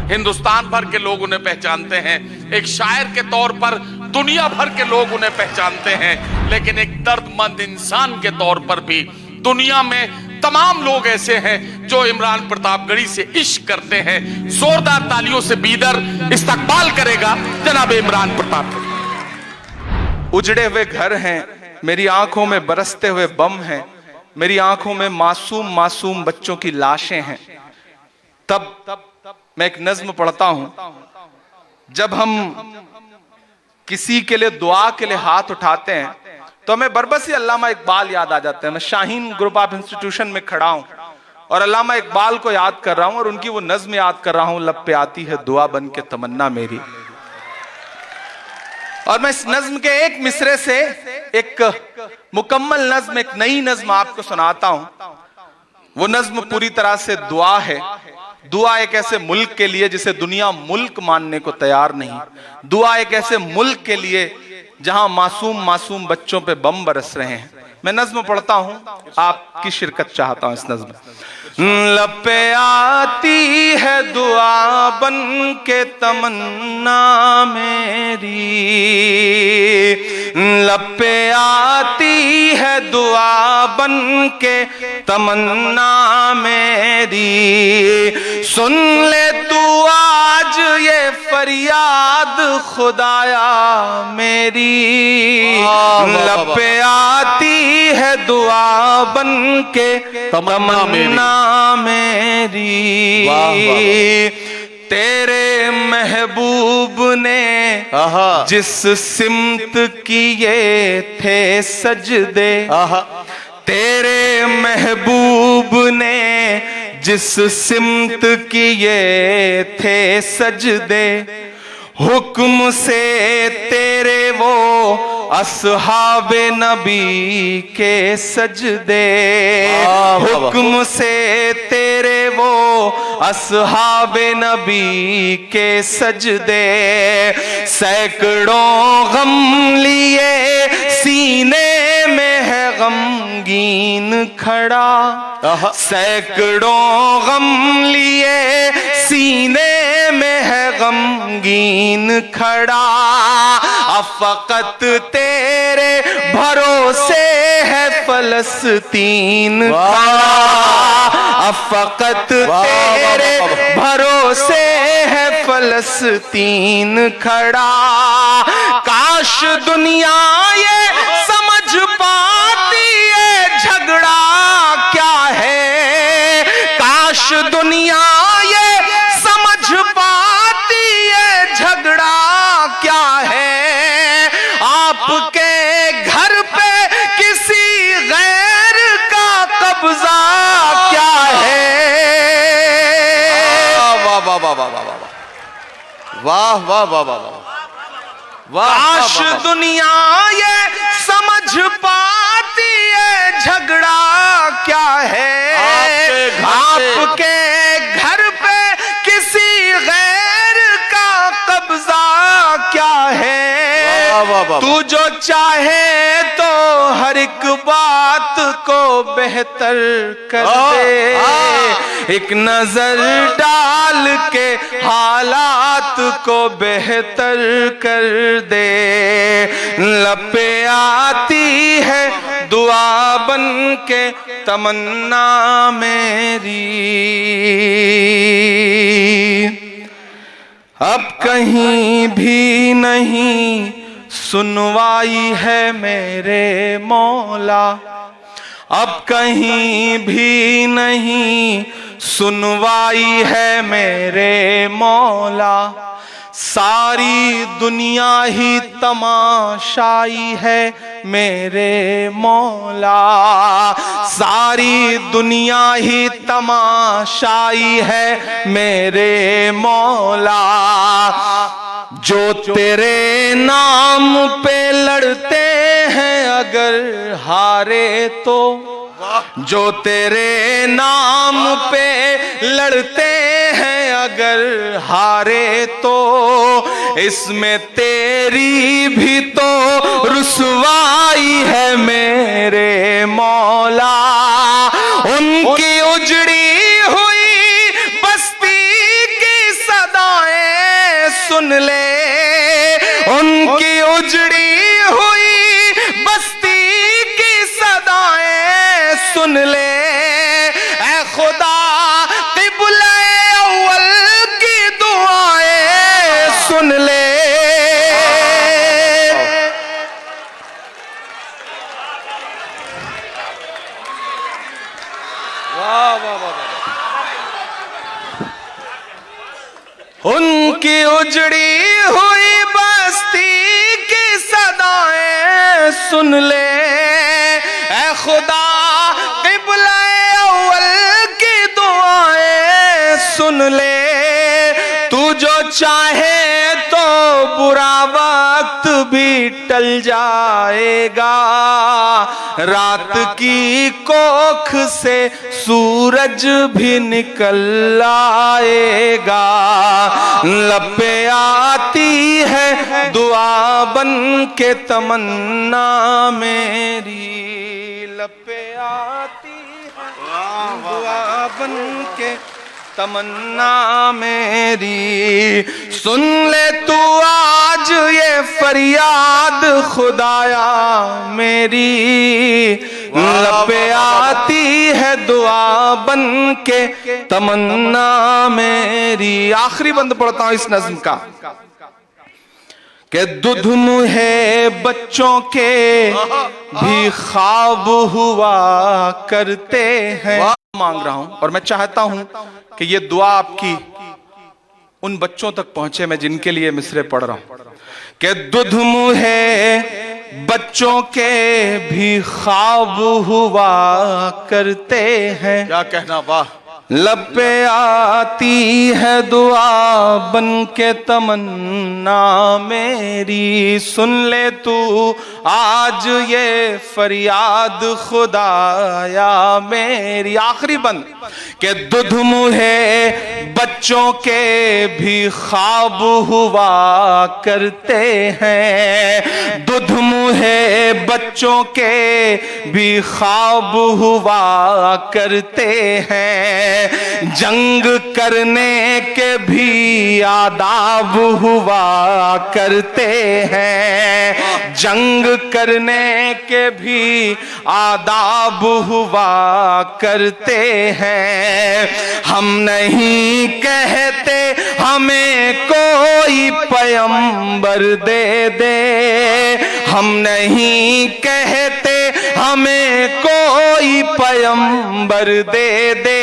हिंदुस्तान भर के लोग उन्हें पहचानते हैं, एक शायर के तौर पर दुनिया भर के लोग उन्हें पहचानते हैं, लेकिन एक दर्दमंद इंसान के तौर पर भी दुनिया में तमाम लोग ऐसे हैं जो इमरान प्रतापगढ़ी से इश्क करते हैं। जोरदार तालियों से बीदर इस्तकबाल करेगा जनाब इमरान प्रतापगढ़ी। उजड़े हुए घर हैं, मेरी आंखों में बरसते हुए बम हैं, मेरी आंखों में मासूम मासूम बच्चों की लाशें हैं। तब मैं एक नज्म पढ़ता हूं, जब हम किसी के लिए दुआ के लिए हाथ उठाते हैं तो हमें बरबसी अल्लामा इकबाल याद आ जाते हैं। मैं शाहीन ग्रुप ऑफ इंस्टीट्यूशन में खड़ा हूं और अल्लामा इकबाल को याद कर रहा हूं और उनकी वो नज्म याद कर रहा हूं, लब पे आती है दुआ बन के तमन्ना मेरी। और मैं इस नज्म के एक मिसरे से एक मुकम्मल नज्म, एक नई नज्म आपको सुनाता हूं। वो नज्म पूरी तरह से दुआ है। दुआ एक ऐसे मुल्क के लिए जिसे दुनिया मुल्क मानने को तैयार नहीं। दुआ एक ऐसे मुल्क के लिए जहां मासूम मासूम बच्चों पे बम बरस रहे हैं। मैं नज्म पढ़ता हूं, आपकी शिरकत चाहता हूं इस नज्म। लब पे आती है दुआ बन के तमन्ना मेरी, लब पे आती है दुआ बन के तमन्ना मेरी। सुन ले तू आज ये फरियाद खुदाया मेरी, लब पे आती है दुआ बन के तमन्ना मेरी। तेरे महबूब ने जिस सिमत किए थे सजदे, तेरे महबूब ने जिस सिमत किए थे सजदे, हुक्म से तेरे वो अस्हाबे नबी के सजदे, हुक्म से तेरे वो अस्हाबे नबी के सजदे। सैकड़ों गम लिए सीने में है गमगीन खड़ा, सैकड़ों गम लिए सीने में है गमगीन खड़ा। अफकत तेरे भरोसे है फलस्तीन खड़ा, अफकत तेरे भरोसे है फलस्तीन खड़ा। काश दुनिया ये समझ पाती है झगड़ा क्या है, काश दुनिया ये समझ पाती है झगड़ा क्या है। आपके घर पे किसी गैर का कब्जा क्या है। वाह वाह वाह वाह वाह वाह वाह वाह वाह वाह। काश दुनिया ये समझ पाती है झगड़ा क्या है। आपके घर पे किसी गैर का कब्जा क्या है। तू जो चाहे तो हर एक बात को बेहतर कर दे, एक नजर डाल के हालात को बेहतर कर दे। लब पे आती है दुआ बन के तमन्ना मेरी। अब कहीं भी नहीं सुनवाई है मेरे मौला, अब कहीं भी नहीं सुनवाई है मेरे मौला। सारी दुनिया ही तमाशाई है मेरे मौला, सारी दुनिया ही तमाशाई है मेरे मौला। जो तेरे नाम पे लड़ते हैं अगर हारे तो, जो तेरे नाम पे लड़ते हैं अगर हारे तो, इसमें तेरी भी तो रुसवाई है मेरे मौला। उनकी उजड़ी हुई बस्ती की सदा वाह वाह। उनकी उजड़ी हुई बस्ती की सदाएं सुन ले ऐ खुदा, क़िबला अव्वल की दुआएं सुन ले। तू जो चाहे तो बुरा वक्त भी टल जाएगा, रात की कोख से सूरज भी निकल आएगा। लब पे आती है दुआ बन के तमन्ना मेरी, लब पे आती है दुआ बन के तमन्ना मेरी। सुन ले तू आज ये फरियाद खुदाया मेरी, लब पे आती है दुआ बन के तमन्ना मेरी। आखिरी बंद पढ़ता हूं इस नज्म का कि दुध मुहे बच्चों के भी ख्वाब हुआ करते हैं। मांग रहा हूं और मैं चाहता हूं कि ये दुआ आपकी उन बच्चों तक पहुंचे मैं जिनके लिए मिसरे पढ़ रहा हूं कि दुध मुहे बच्चों के भी ख्वाब हुआ करते हैं। क्या कहना, वाह। लब पे आती है दुआ बन के तमन्ना मेरी। सुन ले तू आज ये फरियाद खुदाया मेरी। आखिरी बंद के दुध मुहे बच्चों के भी ख्वाब हुआ करते हैं, दुध मुहे बच्चों के भी ख्वाब हुआ करते हैं। जंग करने के भी आदाब हुआ करते हैं, जंग करने के भी आदाब हुआ करते हैं। हम नहीं कहते हमें कोई पैगंबर दे दे, हम नहीं कहते हमें कोई पैगंबर दे दे,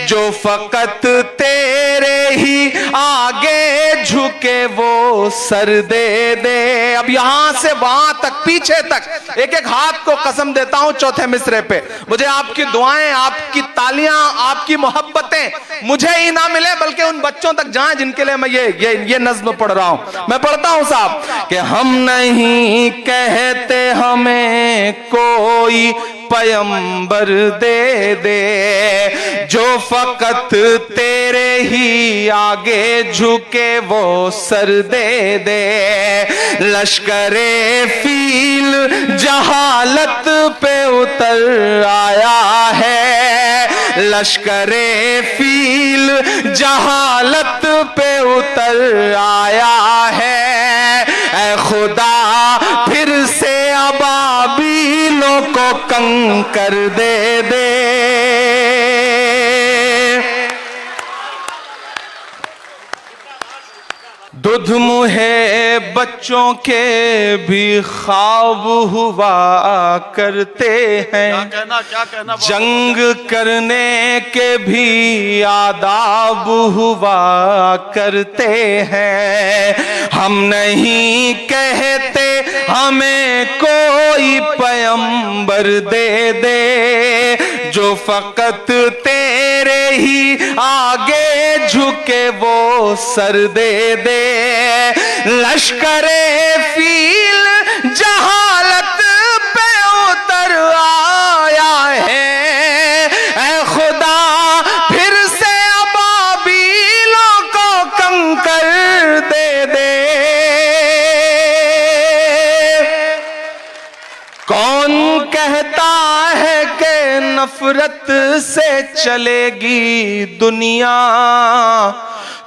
जो फकत तेरे ही आगे झुके वो सर दे दे। अब यहां से वहां तक, पीछे तक, एक एक हाथ को कसम देता हूं चौथे मिसरे पे मुझे आपकी दुआएं, आपकी तालियां, आपकी मोहब्बतें मुझे ही ना मिले बल्कि उन बच्चों तक जाएं जिनके लिए मैं ये नज्म पढ़ रहा हूं। मैं पढ़ता हूं साहब कि हम नहीं कहते हमें कोई पैगंबर दे दे, जो फकत तेरे ही आगे झुके वो सर दे दे। लश्करे फील जहालत पे उतर आया है, लश्करे फील जहालत पे उतर आया है। ऐ खुदा फिर से अबाबीलों को कंकर दे दे। दुध मुहे बच्चों के भी ख्वाब हुआ करते हैं, क्या कहना, जंग करने के भी आदाब हुआ करते हैं। हम नहीं कहते हमें कोई पैगंबर दे दे, जो फकत तेरे ही आगे झुके वो सर दे दे। लश्करे फील जहालत पे उतर आया है, ऐ खुदा फिर से अबाबीलों को कंकर दे दे। कौन कहता है कि नफरत से चलेगी दुनिया,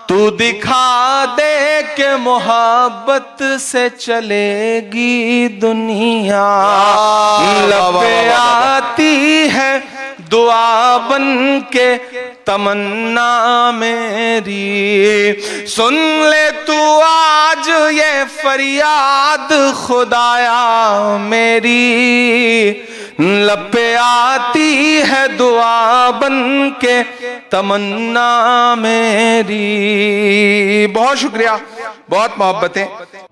तू दिखा दे के मोहब्बत से चलेगी दुनिया। लब पे आती है दुआ बन के तमन्ना मेरी। सुन ले तू आज ये फरियाद खुदाया मेरी, लब पे आती है दुआ बन के तमन्ना मेरी। बहुत शुक्रिया, बहुत मोहब्बतें।